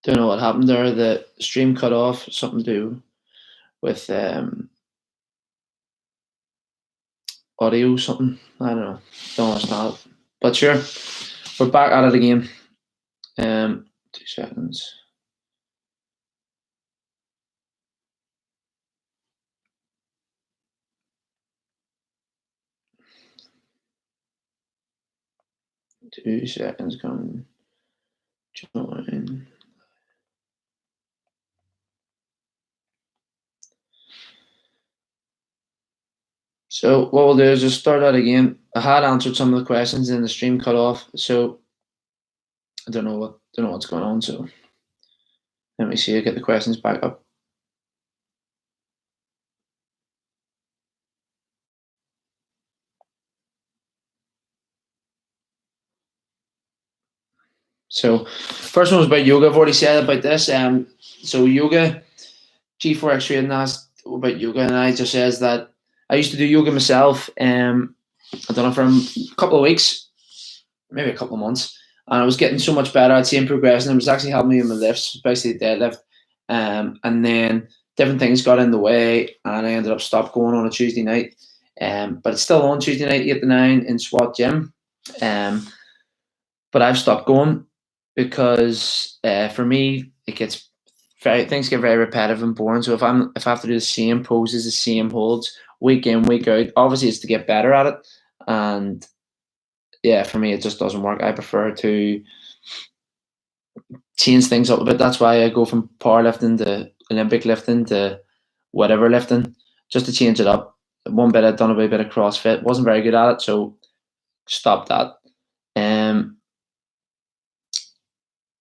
Don't know what happened there. The stream cut off. Something to do with audio, something. I don't know. Don't understand it. But sure, we're back at it again. 2 seconds. Two seconds coming. Join. So what we'll do is just start that again. I had answered some of the questions and the stream cut off, so I don't know what's going on. So let me see. I get the questions back up. So first one was about yoga. I've already said about this. So yoga, G4X Trading asked about yoga, and I just says that I used to do yoga myself. I don't know, for a couple of weeks, maybe a couple of months, and I was getting so much better. I'd seen progression. It was actually helping me in my lifts, especially the deadlift. And then different things got in the way, and I ended up stopped going on a Tuesday night. But it's still on Tuesday night, 8 to 9 in SWAT gym. But I've stopped going because for me it gets things get very repetitive and boring. So if I have to do the same poses, the same holds week in, week out, obviously it's to get better at it. And yeah, for me it just doesn't work. I prefer to change things up a bit. That's why I go from powerlifting to Olympic lifting to whatever lifting, just to change it up. One bit I'd done a bit of CrossFit, wasn't very good at it, so stopped that.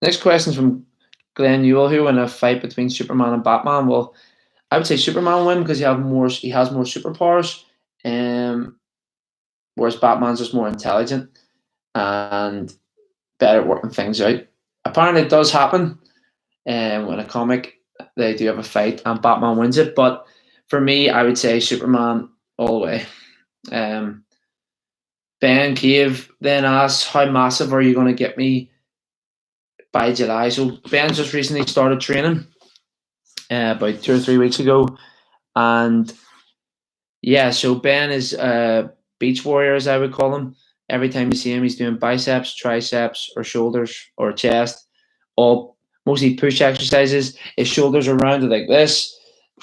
Next question is from Glenn Newell, who in a fight between Superman and Batman. Well, I would say Superman will win because he has more superpowers, whereas Batman's just more intelligent and better at working things out. Apparently, it does happen. When a comic, they do have a fight and Batman wins it. But for me, I would say Superman all the way. Ben Cave then asks, how massive are you going to get me by July? So Ben just recently started training about 2 or 3 weeks ago. And yeah, so Ben is a beach warrior, as I would call him. Every time you see him, he's doing biceps, triceps, or shoulders, or chest, all mostly push exercises. His shoulders are rounded like this,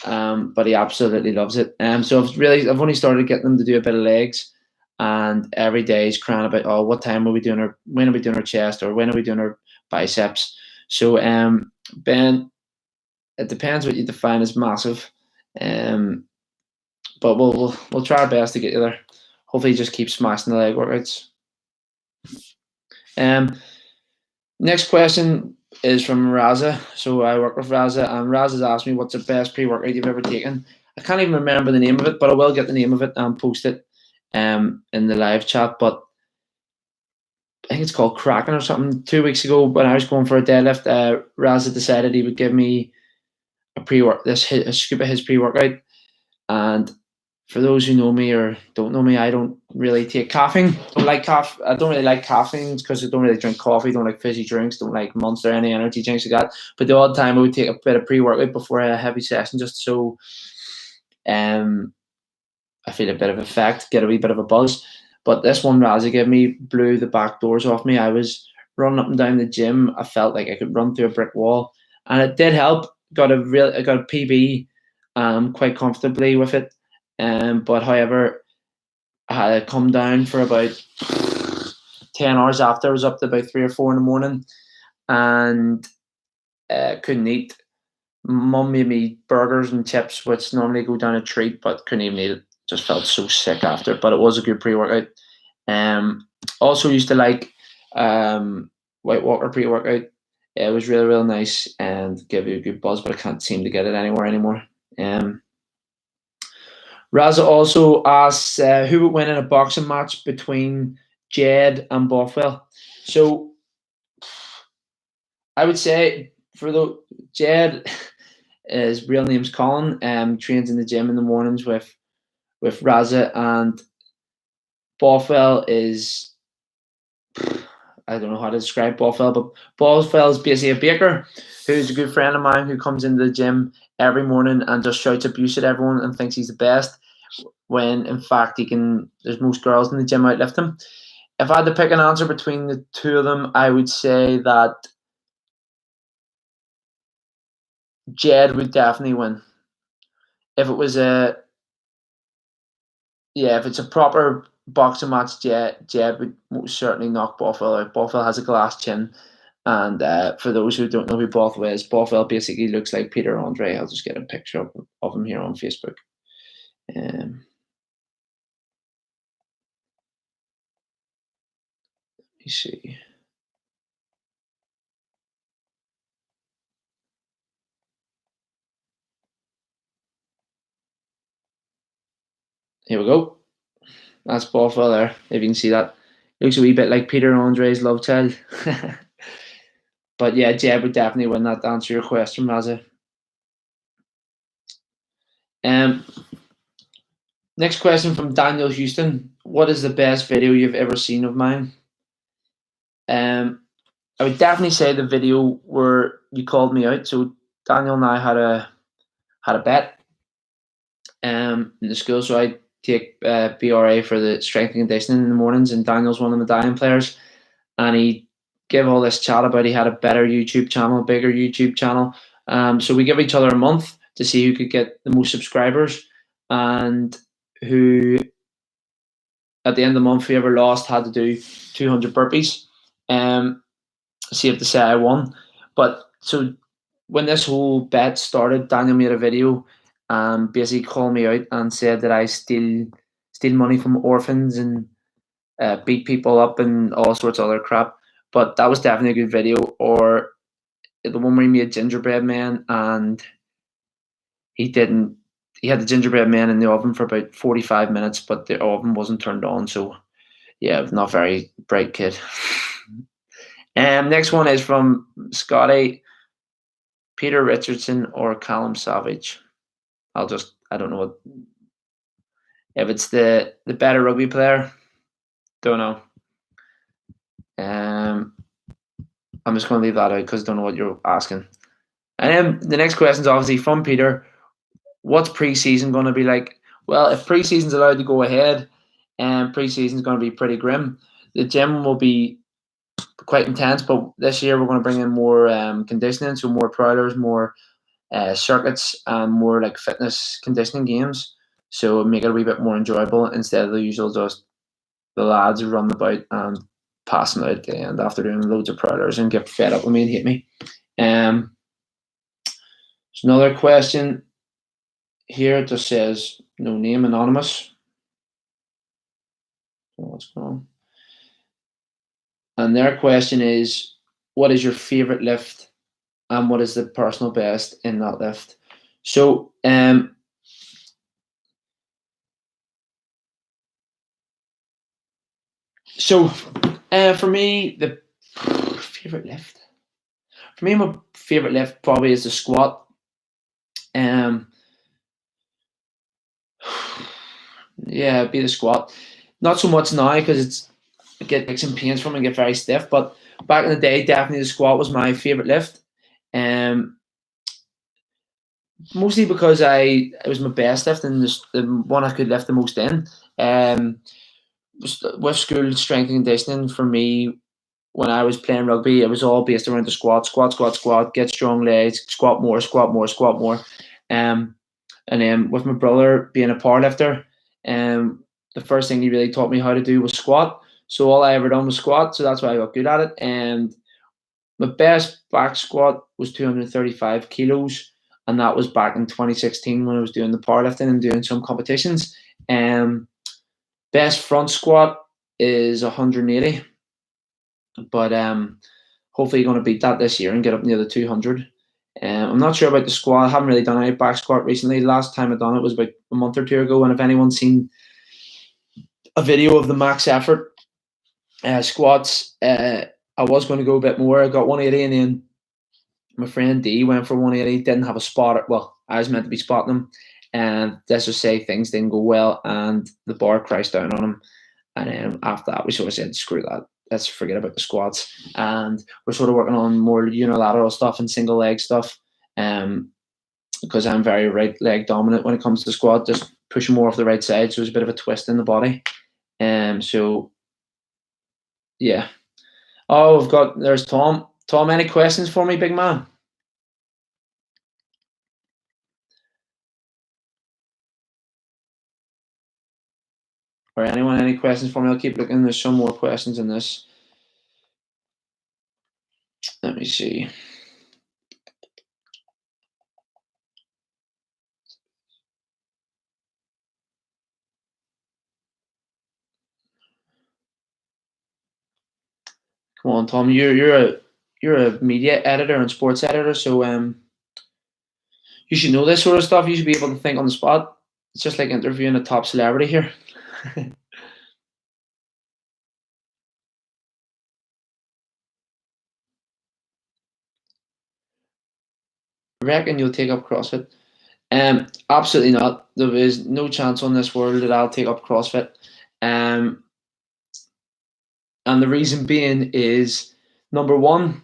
but he absolutely loves it. So I've only started getting him to do a bit of legs, and every day he's crying about, oh, what time are we doing when are we doing our chest, or when are we doing our biceps? So Ben, it depends what you define as massive, but we'll try our best to get you there. Hopefully, just keep smashing the leg workouts. Next question is from Raza. So I work with Raza, and Raza's asked me, what's the best pre-workout you've ever taken? I can't even remember the name of it, but I will get the name of it and post it in the live chat. But I think it's called Kraken or something. 2 weeks ago, when I was going for a deadlift, Raza decided he would give me a scoop of his pre-workout. And for those who know me or don't know me, I don't really take caffeine. I don't really like caffeine because I don't really drink coffee. Don't like fizzy drinks. Don't like Monster, any energy drinks like that. But the odd time I would take a bit of pre-workout before a heavy session, just so I feel a bit of effect, get a wee bit of a buzz. But this one Raza gave me blew the back doors off me. I was running up and down the gym. I felt like I could run through a brick wall, and it did help. I got a PB quite comfortably with it. But however, I had to come down for about 10 hours after. I was up to about 3 or 4 in the morning and couldn't eat. Mum made me burgers and chips, which normally go down a treat, but couldn't even eat it. Just felt so sick after. But it was a good pre-workout. Also used to like White Walker pre-workout. It was really, really nice and gave you a good buzz, but I can't seem to get it anymore. Raza also asks who would win in a boxing match between Jed and Bothwell. So I would say for the Jed, his real name's Colin. Trains in the gym in the mornings with Raza, and Bothwell is, I don't know how to describe Bothwell, but Bothwell is basically a baker who's a good friend of mine who comes into the gym every morning and just shouts abuse at everyone and thinks he's the best, when in fact there's most girls in the gym outlift him. If I had to pick an answer between the two of them, I would say that Jed would definitely win. If it was if it's a proper boxing match, Jed would most certainly knock Bothwell out. Bothwell has a glass chin, and for those who don't know who Bothwell is, Bothwell basically looks like Peter Andre. I'll just get a picture of him here on Facebook. Let me see. Here we go. That's Bothwell there. If you can see that, looks a wee bit like Peter Andre's love child. But yeah, Jed would definitely win that, to answer your question, Mazza. Next question from Daniel Houston. What is the best video you've ever seen of mine? I would definitely say the video where you called me out. So Daniel and I had a bet in the school. So I take BRA for the strength and conditioning in the mornings, and Daniel's one of the medallion players, and he gave all this chat about he had a better YouTube channel, a bigger YouTube channel. So we give each other a month to see who could get the most subscribers, and who at the end of the month, whoever lost had to do 200 burpees. Safe to say I won. But so when this whole bet started, Daniel made a video basically called me out and said that I steal money from orphans and beat people up and all sorts of other crap. But that was definitely a good video. Or the one where he made gingerbread man, and he had the gingerbread man in the oven for about 45 minutes, but the oven wasn't turned on. So yeah, not very bright kid. Next one is from Scotty. Peter Richardson or Callum Savage. I don't know if it's the better rugby player. Don't know. I'm just going to leave that out because I don't know what you're asking. And then the next question is obviously from Peter. What's pre-season going to be like? Well, if pre-season's allowed to go ahead, pre-season's going to be pretty grim. The gym will be quite intense, but this year we're going to bring in more conditioning, so more prowlers, more circuits, and more like fitness conditioning games. So make it a wee bit more enjoyable instead of the usual just the lads who run about and passing out at the end after doing loads of prowlers and get fed up with me and hate me. There's another question here. It just says no name, anonymous. What's going on? And their question is, what is your favorite lift and what is the personal best in that lift? So for me, the favorite lift. For me, my favorite lift probably is the squat. Yeah, be the squat. Not so much now because I get like some pains from it and get very stiff. But back in the day, definitely the squat was my favorite lift. Mostly because it was my best lift and the one I could lift the most in. With school strength and conditioning, for me, when I was playing rugby, it was all based around the squat, get strong legs, squat more. And then with my brother being a powerlifter, the first thing he really taught me how to do was squat. So all I ever done was squat. So that's why I got good at it. And my best back squat was 235 kilos. And that was back in 2016 when I was doing the powerlifting and doing some competitions. Best front squat is 180. But hopefully going to beat that this year and get up near the 200. I'm not sure about the squat. I haven't really done any back squat recently. Last time I done it was about a month or two ago. And if anyone's seen a video of the max effort squats, I was going to go a bit more. I got 180, and then my friend D went for 180. Didn't have a spotter. Well, I was meant to be spotting him, and let's just say things didn't go well, and the bar crashed down on him. And then after that, we sort of said, "Screw that." let's forget about the squats. And we're sort of working on more unilateral stuff and single leg stuff. Because I'm very right leg dominant when it comes to squat, just pushing more off the right side, so there's a bit of a twist in the body. So yeah. Oh, there's Tom. Tom, any questions for me, big man? Or anyone, any questions for me? I'll keep looking. There's some more questions in this. Let me see. Come on, Tom. You're a media editor and sports editor, so you should know this sort of stuff. You should be able to think on the spot. It's just like interviewing a top celebrity here. Reckon you'll take up CrossFit? Absolutely not. There is no chance on this world that I'll take up CrossFit. And the reason being is, number one,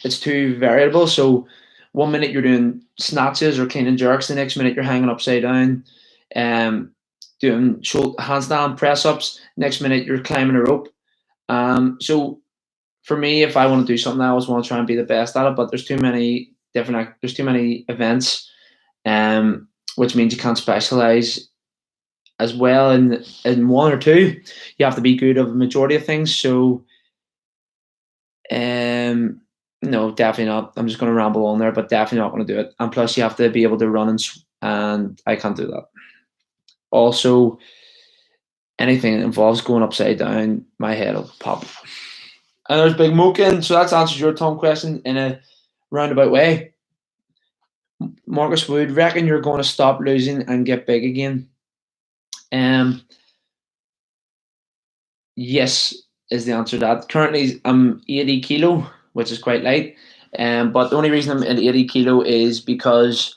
it's too variable. So 1 minute you're doing snatches or clean and jerks, the next minute you're hanging upside down, doing handstand press ups. Next minute you're climbing a rope. So for me, if I want to do something, I always want to try and be the best at it. But there's too many events, which means you can't specialize as well in one or two. You have to be good at a majority of things. So, no, definitely not. I'm just going to ramble on there, but definitely not going to do it. And plus, you have to be able to run, and I can't do that. Also, anything that involves going upside down, my head will pop. And there's Big Moken. So that's answers your Tom question in a roundabout way. Marcus Wood, reckon you're going to stop losing and get big again? Yes, is the answer to that. Currently, I'm 80 kilo, which is quite light. But the only reason I'm at 80 kilo is because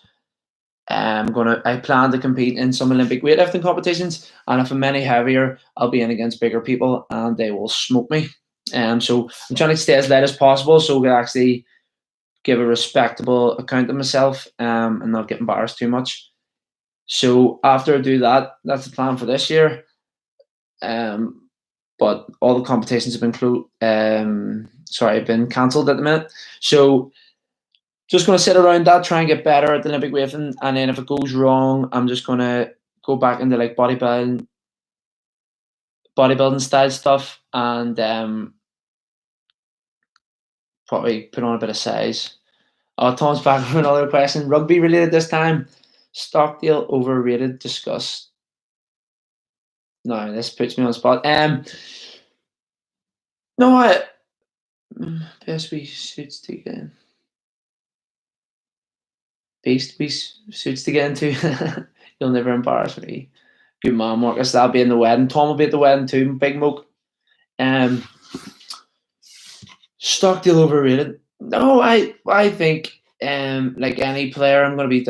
I plan to compete in some Olympic weightlifting competitions, and if I'm any heavier, I'll be in against bigger people, and they will smoke me. So I'm trying to stay as light as possible, so we actually give a respectable account of myself, and not get embarrassed too much. So after I do that, that's the plan for this year. But all the competitions have been cancelled at the minute. So just going to sit around that, try and get better at the Olympic weightlifting, and then if it goes wrong, I'm just going to go back into like bodybuilding style stuff, and probably put on a bit of size. Tom's back for another question. Rugby related this time. Stockdale overrated? Discuss. No, this puts me on the spot. No, best we suits to get in. Beast we suits to get into. You'll never embarrass me. Good man, Marcus. That'll be in the wedding. Tom will be at the wedding too. Big Moke. Stockdale overrated? No, I think like any player, I'm going to be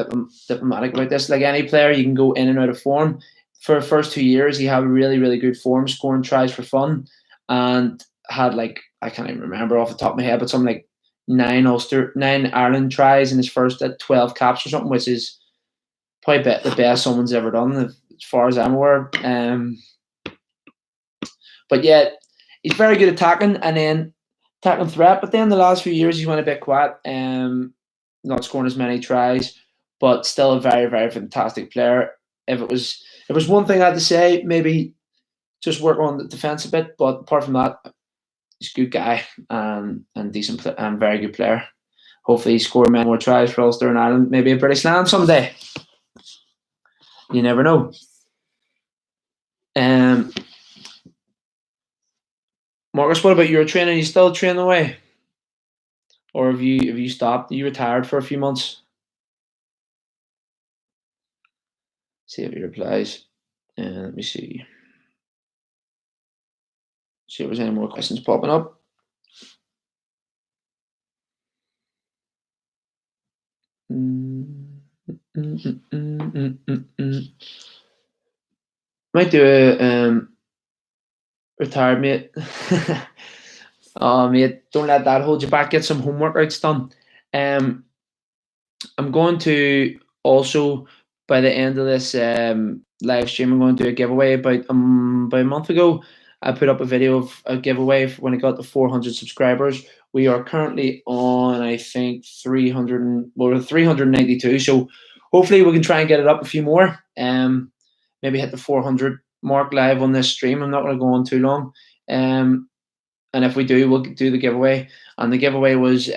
diplomatic about this. Like any player, you can go in and out of form. For the first 2 years, he had really, really good form, scoring tries for fun, and had like, I can't even remember off the top of my head, but something like 9 Ireland tries in his first 12 caps or something, which is probably the best someone's ever done, as far as I'm aware. But yeah, he's very good at attacking and then attacking threat. But then the last few years, he went a bit quiet, not scoring as many tries, but still a very, very fantastic player. If it was one thing I had to say, maybe just work on the defense a bit. But apart from that, he's a good guy and decent and very good player. Hopefully, he score many more tries for Ulster and Ireland. Maybe a British Land someday. You never know. Marcus, what about your training? Are you still training away, or have you stopped? Are you retired for a few months? See if he replies. Let me see. See if there's any more questions popping up. Might do a retired mate. Mate, don't let that hold you back. Get some homework outs done. Um, I'm going to also, by the end of this live stream, I'm going to do a giveaway. About a month ago, I put up a video of a giveaway when I got to 400 subscribers. We are currently on, I think, 300 we're 392. So hopefully we can try and get it up a few more. Maybe hit the 400 mark live on this stream. I'm not going to go on too long. And if we do, we'll do the giveaway. And the giveaway was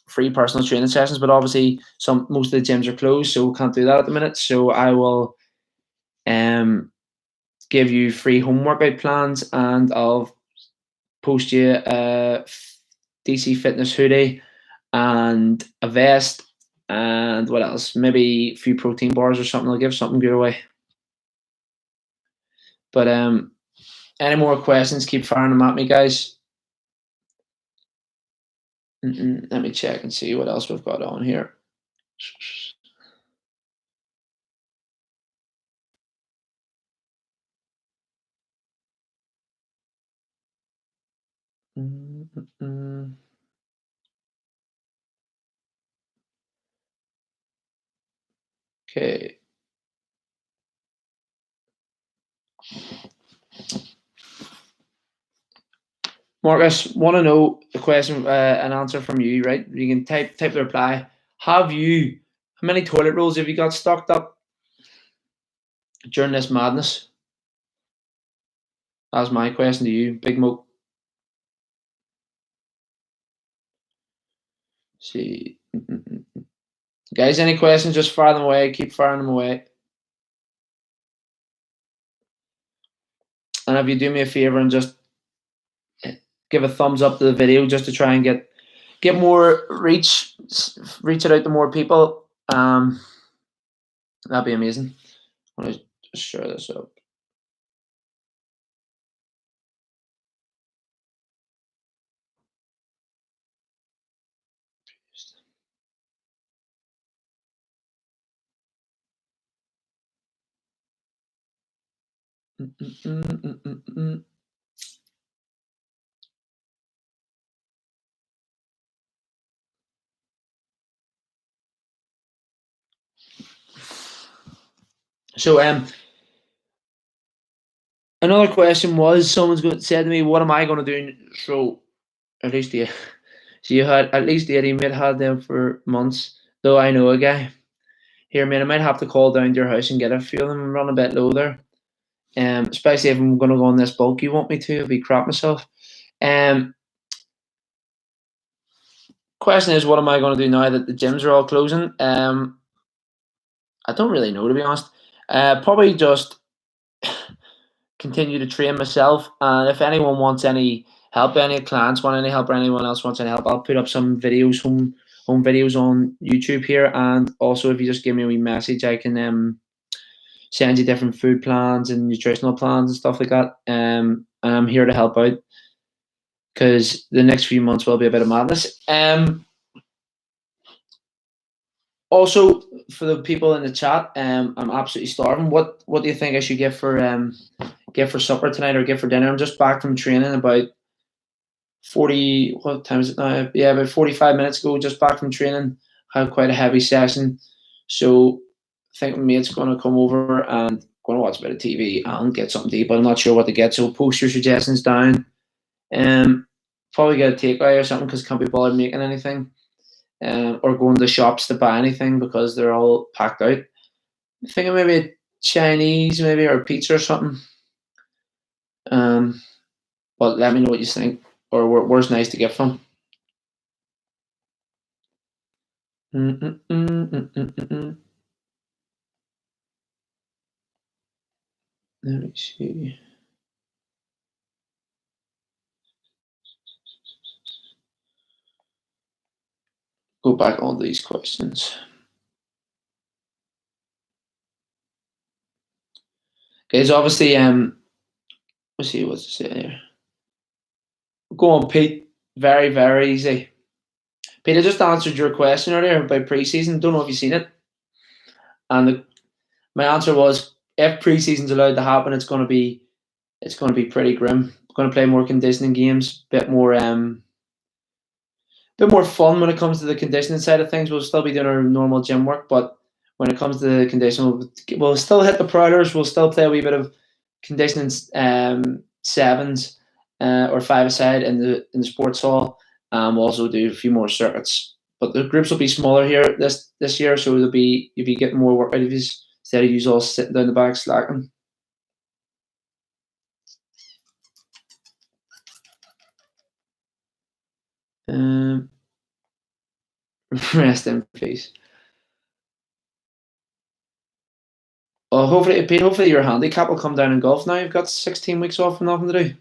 free personal training sessions, but obviously most of the gyms are closed, so we can't do that at the minute. So I will give you free home workout plans, and I'll post you a DC Fitness hoodie and a vest, and what else? Maybe a few protein bars or something. I'll give something good away. But any more questions, keep firing them at me, guys. Let me check and see what else we've got on here. Okay. Marcus, want to know a question, an answer from you, right? You can type the reply. How many toilet rolls have you got stocked up during this madness? That's my question to you, Big Mo. See, guys, any questions? Just fire them away. Keep firing them away. And if you do me a favor and just give a thumbs up to the video, just to try and get more reach it out to more people. That'd be amazing. I want to just share this up. So another question was, said to me, what am I going to do? So at least you had at least 80 mate had them for months. Though I know a guy here, man. I might have to call down to your house and get a few of them and run a bit low there. Especially if I'm going to go on this bulk you want me to, it'll be crap myself. Question is, what am I going to do now that the gyms are all closing? I don't really know, to be honest. Probably just continue to train myself, and if anyone wants any help, any clients want any help, or anyone else wants any help, I'll put up some videos, home videos on YouTube here. And also, if you just give me a wee message, I can send you different food plans and nutritional plans and stuff like that. And I'm here to help out, because the next few months will be a bit of madness. Also, for the people in the chat, I'm absolutely starving. What do you think I should get for supper tonight, or get for dinner? I'm just back from training about 40. What time is it now? Yeah, about 45 minutes ago. Just back from training. Had quite a heavy session, so I think my mate's going to come over and going to watch a bit of TV and get something to eat. But I'm not sure what to get. So post your suggestions down. Probably get a takeaway or something, because can't be bothered making anything. Or going to the shops to buy anything because they're all packed out. I'm thinking maybe a Chinese, maybe, or pizza or something. But let me know what you think, or where's nice to get from. Let me see. Go back on these questions. Okay, so obviously, let's see what's it say here. Go on, Pete. Very, very easy. Pete, I just answered your question earlier about preseason. Don't know if you've seen it. And my answer was, if preseason's allowed to happen, it's going to be pretty grim. going to play more conditioning games, bit more fun when it comes to the conditioning side of things. We'll still be doing our normal gym work, but when it comes to the conditioning, we'll still hit the prowlers. We'll still play a wee bit of conditioning sevens or five-a-side in the sports hall. We'll also do a few more circuits, but the groups will be smaller here this year, so you'll be getting more work out of you instead of you all sitting down the back slacking. Rest in peace. Well, hopefully, Pete, hopefully your handicap will come down in golf now. You've got 16 weeks off and nothing to do.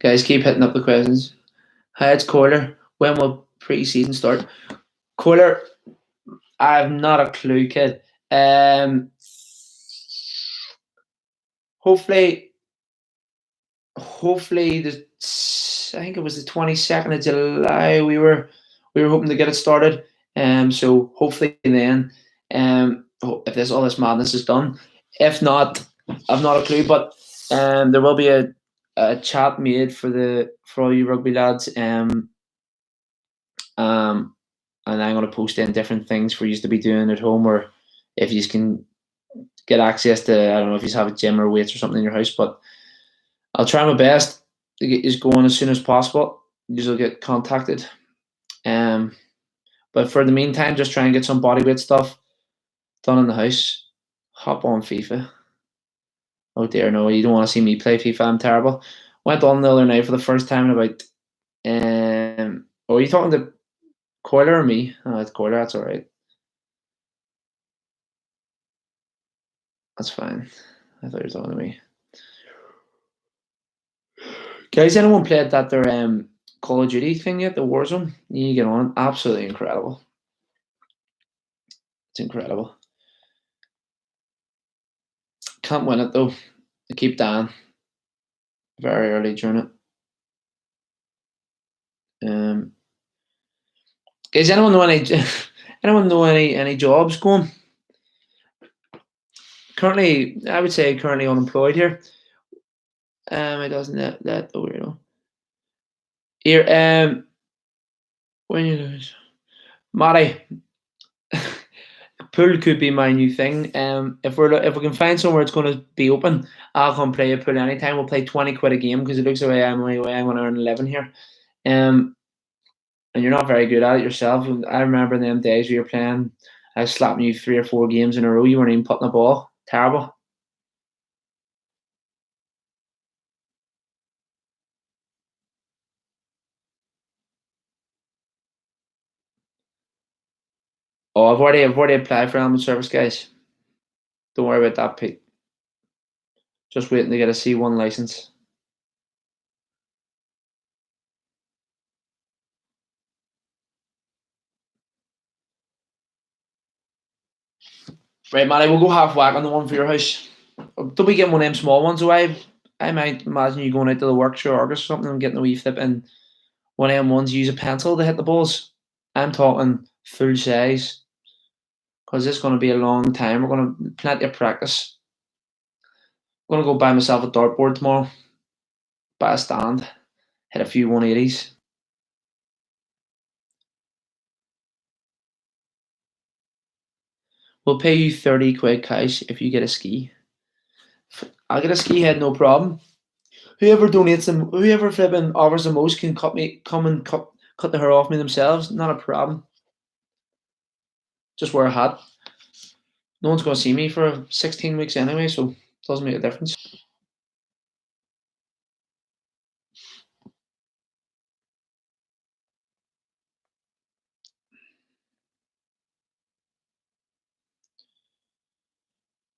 Guys, keep hitting up the questions. Hi, it's Coiler. When will pre-season start? Coiler, I have not a clue, kid. Hopefully, I think it was the 22nd of July. We were hoping to get it started. So hopefully then, if all this madness is done. If not, I've not a clue. But there will be a chat made for all you rugby lads. And I'm going to post in different things for you to be doing at home, or if you can get access to, I don't know if you have a gym or weights or something in your house, but I'll try my best to get you going as soon as possible. You'll get contacted. But for the meantime, just try and get some bodyweight stuff done in the house. Hop on FIFA. Oh dear, no, you don't want to see me play FIFA. I'm terrible. Went on the other night for the first time in about. Are you talking to Coiler or me? Oh, it's Coiler. That's all right. That's fine. I thought you were talking to me. Guys, anyone played that their Call of Duty thing yet? The Warzone? You get on. Absolutely incredible. It's incredible. Can't win it though. I keep dying very early during it. Guys, anyone know any jobs going? Currently, I would say currently unemployed here. It doesn't that the weirdo. Here, when you lose, Matty, pool could be my new thing. If we can find somewhere it's going to be open, I'll come play a pool anytime. We'll play 20 quid a game because it looks the way I'm going to earn 11 here. And you're not very good at it yourself. I remember them days we were playing. I was slapping you 3 or 4 games in a row. You weren't even putting the ball. Terrible. Oh, I've already applied for element service, guys. Don't worry about that, Pete. Just waiting to get a C1 license. Right, Matty, we'll go half whack on the one for your house. Don't be getting one of them small ones away. I might imagine you going out to the works or August or something and getting a wee flip and one of them ones use a pencil to hit the balls. I'm talking full size. Because it's going to be a long time. We're going to plenty of practice. I'm going to go buy myself a dartboard tomorrow. Buy a stand. Hit a few 180s. We'll pay you 30 quid cash if you get a ski. I'll get a ski head, no problem. Whoever donates them, whoever flipping offers the most can come and cut the hair off me themselves. Not a problem. Just wear a hat. No one's going to see me for 16 weeks anyway, so it doesn't make a difference.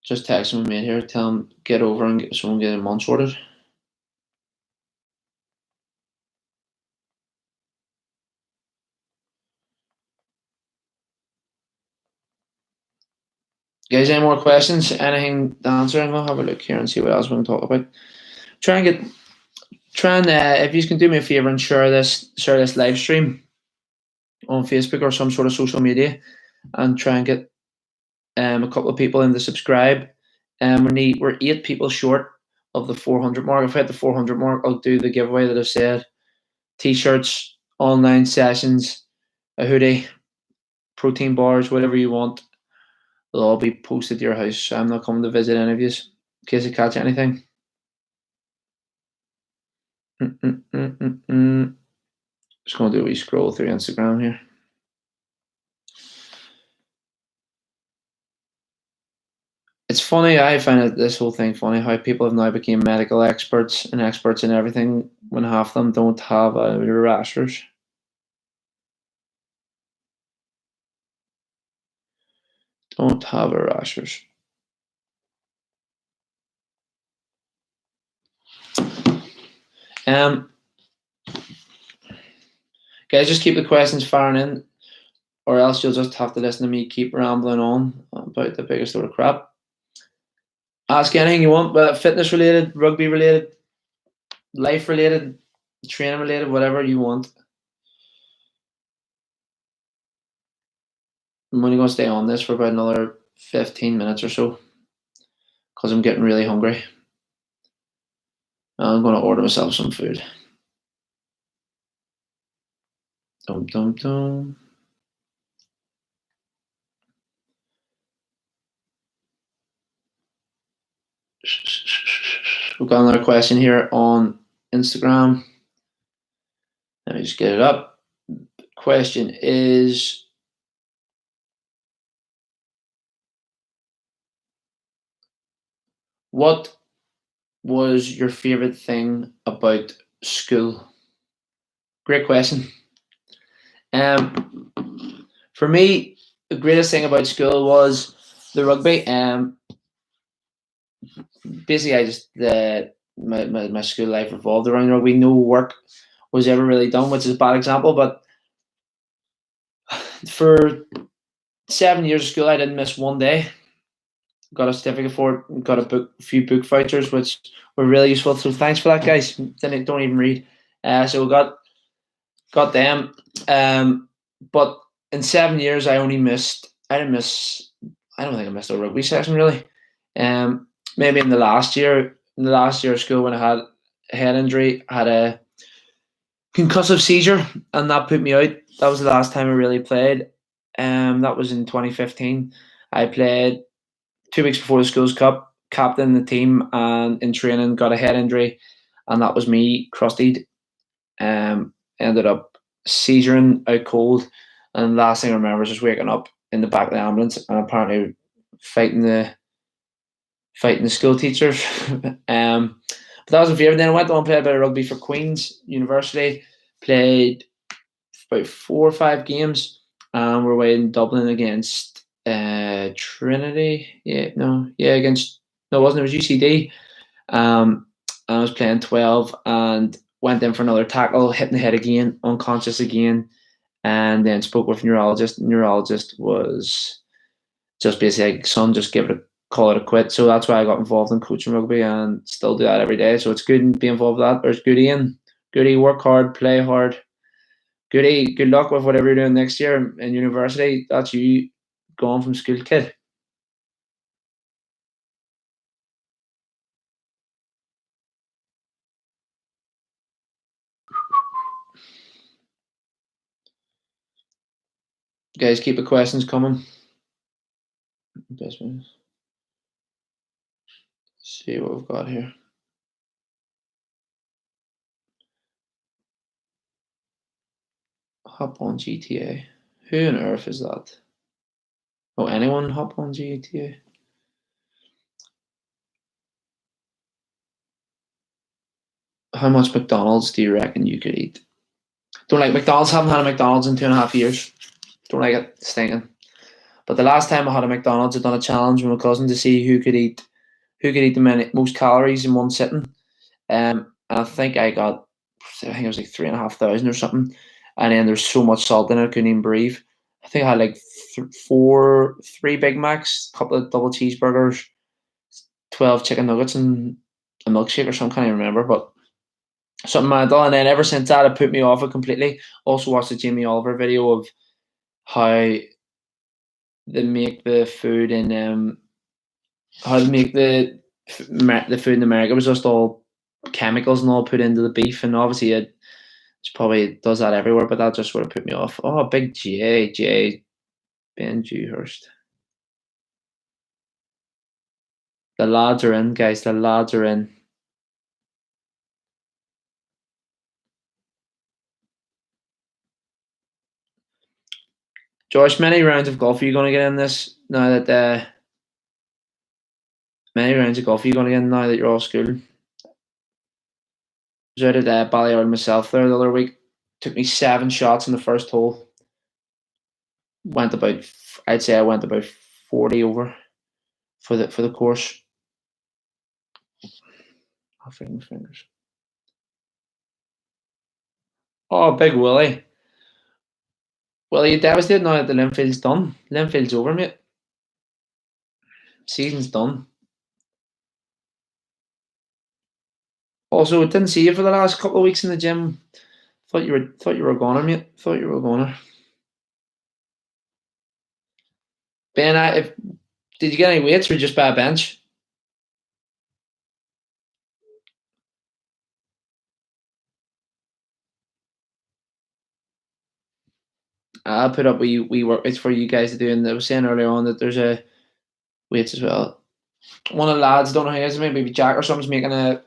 Just text my mate here, tell him get over and get someone get a month sorted. Guys, any more questions? Anything to answer? I'm gonna have a look here and see what else we can talk about. Try and if you can do me a favor and share this live stream on Facebook or some sort of social media. and try and get a couple of people in to subscribe. We're 8 people short of the 400 mark. If I hit the 400 mark, I'll do the giveaway that I said. T-shirts, online sessions, a hoodie, protein bars, whatever you want. They'll all be posted to your house. I'm not coming to visit any of you in case I catch anything. Just going to do a wee scroll through Instagram here. It's funny, I find this whole thing funny, how people have now become medical experts and experts in everything when half of them don't have rashers. Don't have a rashers. Guys, just keep the questions firing in, or else you'll just have to listen to me keep rambling on about the biggest load of crap. Ask anything you want, but fitness related, rugby related, life related, training related, whatever you want. I'm only going to stay on this for about another 15 minutes or so because I'm getting really hungry. I'm going to order myself some food. Dum dum dum. We've got another question here on Instagram. Let me just get it up. The question is, what was your favorite thing about school? Great question. For me, the greatest thing about school was the rugby. Basically, I just my school life revolved around rugby. No work was ever really done, which is a bad example. But for 7 years of school, I didn't miss one day. Got a certificate for it. Got a few book vouchers, which were really useful. So thanks for that, guys. Don't even read. So we got them. But in 7 years, I don't think I missed a rugby session really. Maybe in the last year of school when I had a head injury, I had a concussive seizure, and that put me out. That was the last time I really played. That was in 2015. I played 2 weeks before the schools cup, captained the team, and in training got a head injury, and that was me crusted. Ended up seizuring out cold, and the last thing I remember is just waking up in the back of the ambulance and apparently fighting the school teachers. But that was my favourite. Then I went on and played a bit of rugby for Queen's University. Played about 4 or 5 games, and we're away in Dublin against Trinity. It was UCD. I was playing 12 and went in for another tackle, hit in the head again, unconscious again, and then spoke with a neurologist. Neurologist was just basically like, son, just call it a quit. So that's why I got involved in coaching rugby and still do that every day. So it's good to be involved with that. There's Goody, work hard, play hard. Goody, good luck with whatever you're doing next year in university. That's you going from school, kid. Guys, keep the questions coming. See what we've got here. Hop on GTA. Who on earth is that? Oh, anyone hop on GTA? How much McDonald's do you reckon you could eat? Don't like McDonald's. Haven't had a McDonald's in 2.5 years. Don't like it. Stinking. But the last time I had a McDonald's, I done a challenge with my cousin to see who could eat the most calories in one sitting. And I think it was like 3,500 or something. And then there's so much salt in it, I couldn't even breathe. I think I had like 3 Big Macs, a couple of double cheeseburgers, 12 chicken nuggets, and a milkshake or something. Can't even remember, but something I done. And then ever since that, it put me off it completely. Also watched the Jamie Oliver video of how they make the food in how to make the food in America was just all chemicals and all put into the beef, and obviously it's probably does that everywhere, but that just sort of put me off. Oh, big J Ben Dewhurst. The lads are in, guys. The lads are in. Josh, many rounds of golf are you going to get in this now that many rounds of golf are you going to get in now that you're off school? I was out at Balliol myself there the other week. Took me 7 shots in the first hole. I'd say I went about 40 over for the course. I'll finger my fingers. Oh, big Willie. Well, you devastated now that the Linfield's done. Linfield's over, mate. Season's done. Also, I didn't see you for the last couple of weeks in the gym. Thought you were a goner, mate. Thought you were a goner. Ben, did you get any weights or just by a bench? I'll put up we workouts for you guys to do, and I was saying earlier on that there's a weights as well. One of the lads, don't know who it is, maybe Jack or something's making a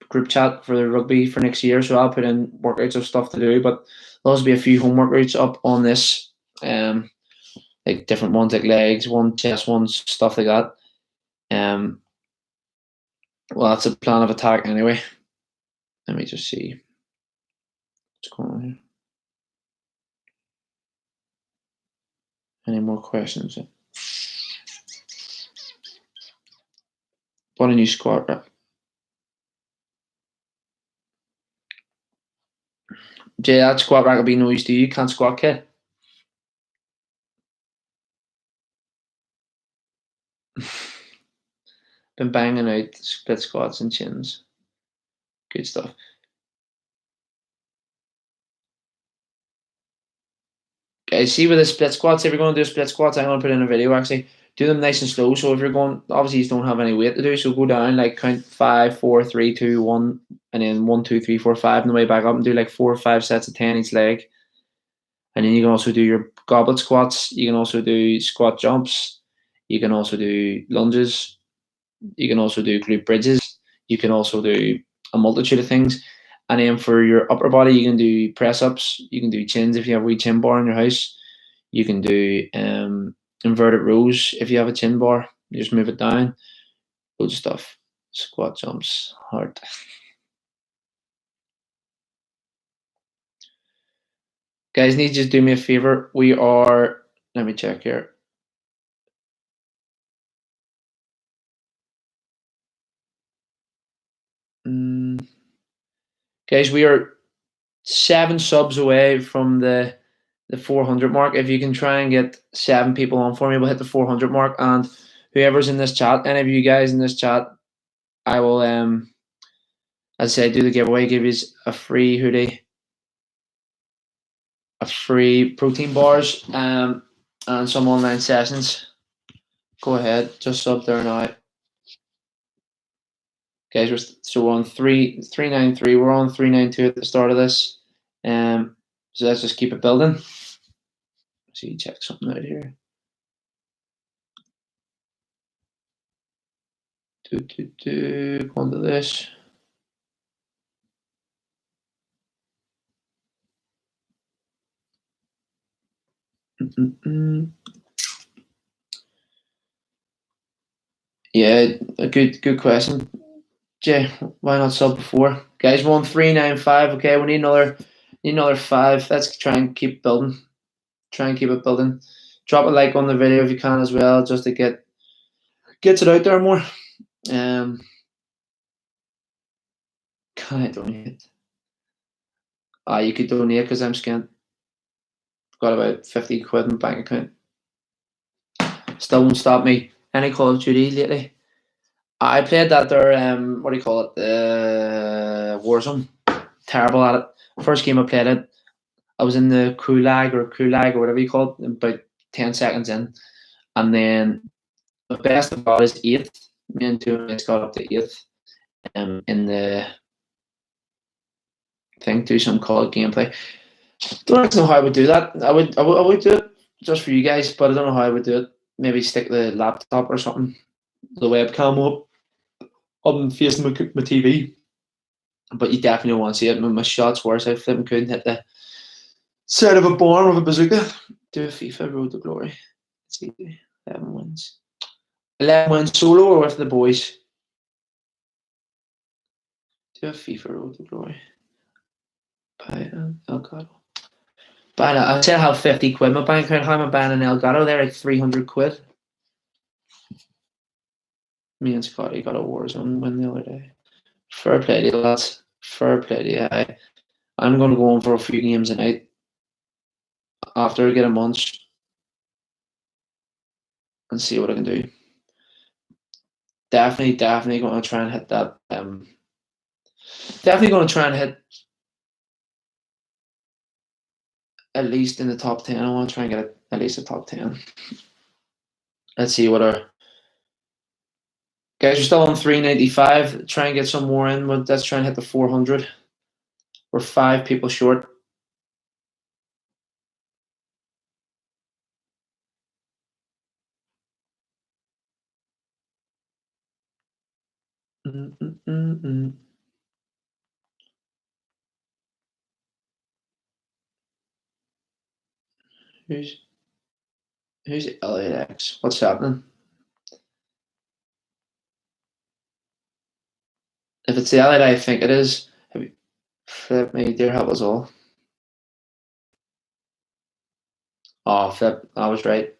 group chat for the rugby for next year, so I'll put in workouts of stuff to do, but there'll also be a few home workouts up on this, like different ones, like legs, one chest ones, stuff like that. Well, that's a plan of attack anyway. Let me just see what's going on here. Any more questions? What a new squat rep. Jay, that squat rack will be no use to you. Can't squat, kid. Been banging out split squats and chins. Good stuff. Guys, see with the split squats, if you're going to do split squats, I'm going to put in a video actually. Do them nice and slow. So if you're going, obviously you don't have any weight to do, so go down, like count 5, 4, 3, 2, 1, and then 1, 2, 3, 4, 5, and the way back up, and do like 4 or 5 sets of 10 each leg. And then you can also do your goblet squats. You can also do squat jumps. You can also do lunges. You can also do glute bridges. You can also do a multitude of things. And then for your upper body, you can do press ups. You can do chins if you have a wee chin bar in your house. You can do inverted rows if you have a chin bar. You just move it down. Loads of stuff. Squat jumps, hard. Guys, need to just do me a favor. We are, let me check here. Guys, we are 7 subs away from the 400 mark. If you can try and get 7 people on for me, we'll hit the 400 mark. And whoever's in this chat, any of you guys in this chat, I will, as I said, do the giveaway, give you a free hoodie, a free protein bars, and some online sessions. Go ahead, just sub there now. Guys, we're on 393. We're on 392 at the start of this. So let's just keep it building. See, check something out here. Go on to this. Yeah, a good question. Jay, why not sub before? Guys, we're on 395. Okay, we need another 5. Let's try and keep building. Try and keep it building. Drop a like on the video if you can as well, just to gets it out there more. Can I donate? You could donate because I'm skint. Got about 50 quid in the bank account. Still won't stop me. Any Call of Duty lately? I played that there, what do you call it? Warzone. Terrible at it. First game I played it, I was in the Kulag or whatever you call it, about 10 seconds in, and then the best of all is 8th. Me and 2 mates got up to 8th in the thing, do some call it gameplay. Don't know how I would do that. I would do it just for you guys, but I don't know how I would do it. Maybe stick the laptop or something, the webcam up and facing my TV. But you definitely want to see it. My shots worse. I flipping couldn't hit the side of a barn with a bazooka. Do a FIFA Road to Glory. It's easy. 11 wins. 11 wins solo or with the boys? Do a FIFA Road to Glory. Buy Elgato. I said I have 50 quid in my bank account. How am I buying an Elgato? They're like 300 quid. Me and Scotty got a Warzone win the other day. Fair play to you, lads. Fair play to you. I'm going to go on for a few games a night after I get a munch and see what I can do. Definitely going to try and hit that. Definitely going to try and hit at least in the top 10. I want to try and get at least a top 10. Let's see what our guys are still on 395. Try and get some more in, but let's try and hit the 400. We're 5 people short. Who's Elliot X? What's happening? If it's the Elliot I think it is, flip me, dear help us all. Oh, flip, I was right.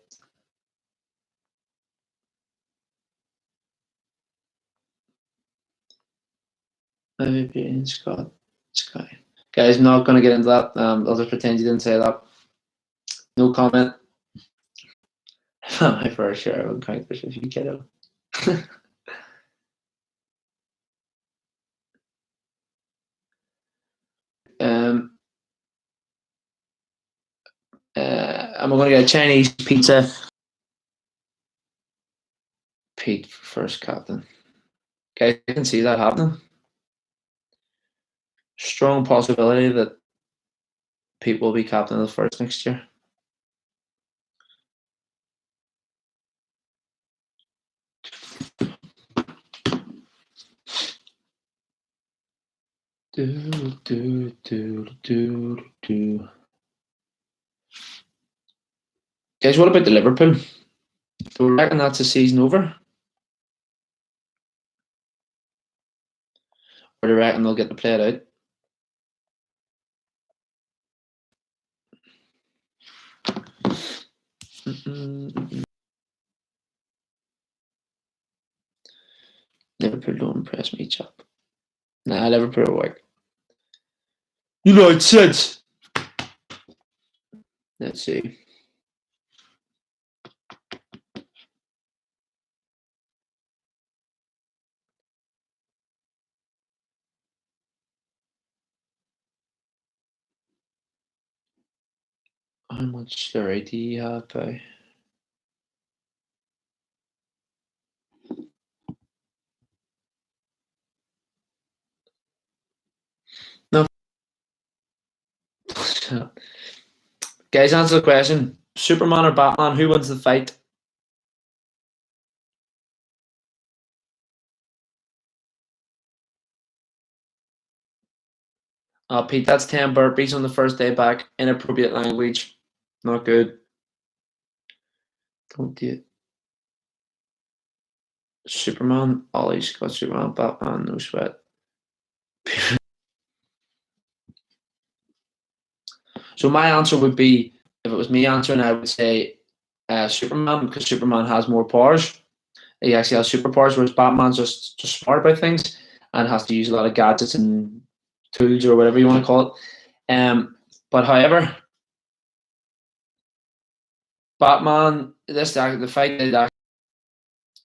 Maybe Scott. Sky. Guys, I'm not going to get into that. I'll just pretend you didn't say that. No comment. My first share of encounters if you kiddo. I'm going to get a Chinese pizza. Pete for first captain. Okay, I can see that happening. Strong possibility that Pete will be captain of the first next year. Guys, what about the Liverpool? Do we reckon that's the season over? Or do you reckon they'll get to play it out? Liverpool don't impress me, chap. Nah, Liverpool will work. United! Let's see. How much story do you have by? No. Guys, answer the question. Superman or Batman, who wins the fight? Pete, that's 10 burpees on the first day back. Inappropriate language. Not good. Don't do it. Superman, Ollie's got Superman, Batman, no sweat. So my answer would be, if it was me answering, I would say Superman, because Superman has more powers. He actually has superpowers, whereas Batman's just smart about things and has to use a lot of gadgets and tools or whatever you want to call it. But however, Batman, the fight,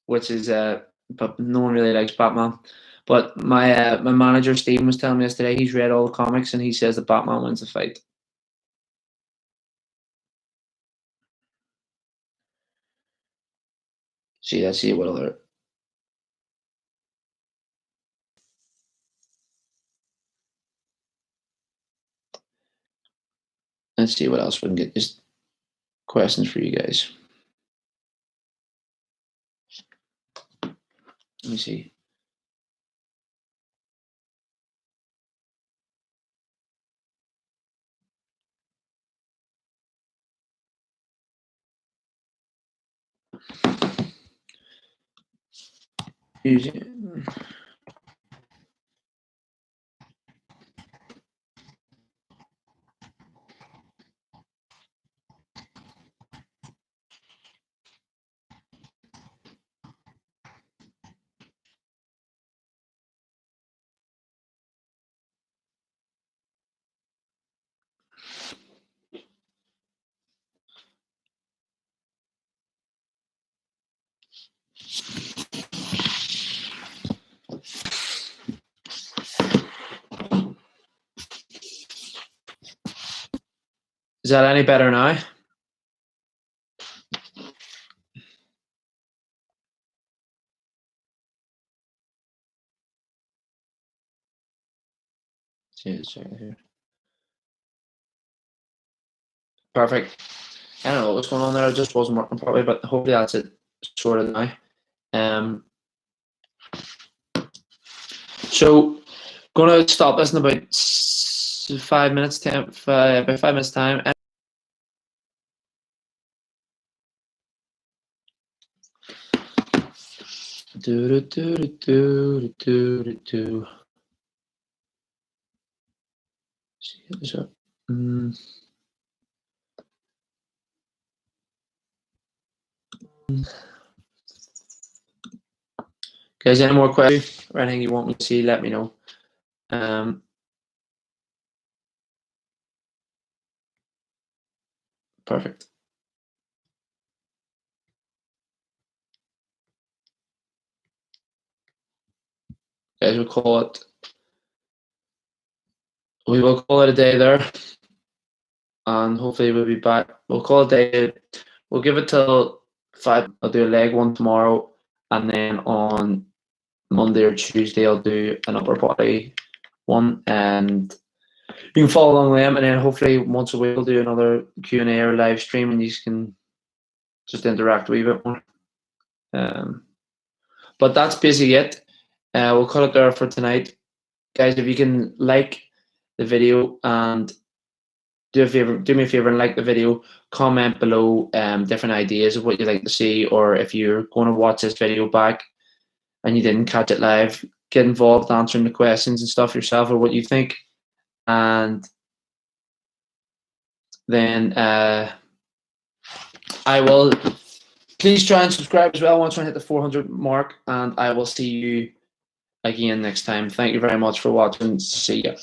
which is but no one really likes Batman. But my manager Stephen was telling me yesterday he's read all the comics and he says that Batman wins the fight. let's see what other. Let's see what else we can get. Just questions for you guys. Let me see. Is that any better now? Here. Perfect. I don't know what's going on there. It just wasn't working properly, but hopefully that's it sorted now. So gonna stop this in about 5 minutes, about 5 minutes time. Guys, any more questions or anything you want me to see, let me know. Perfect. Guys, we will call it a day there, and hopefully we'll be back. We'll call it a day. We'll give it till 5. I'll do a leg one tomorrow, and then on Monday or Tuesday I'll do an upper body one, and you can follow along with them. And then hopefully once a week we'll do another Q&A or live stream, and you can just interact a wee bit more. But that's basically it. We'll cut it there for tonight, guys. If you can like the video and do me a favor and like the video, comment below different ideas of what you'd like to see, or if you're going to watch this video back and you didn't catch it live, get involved answering the questions and stuff yourself, or what you think. And then I will please try and subscribe as well once I hit the 400 mark, and I will see you again next time. Thank you very much for watching. See ya.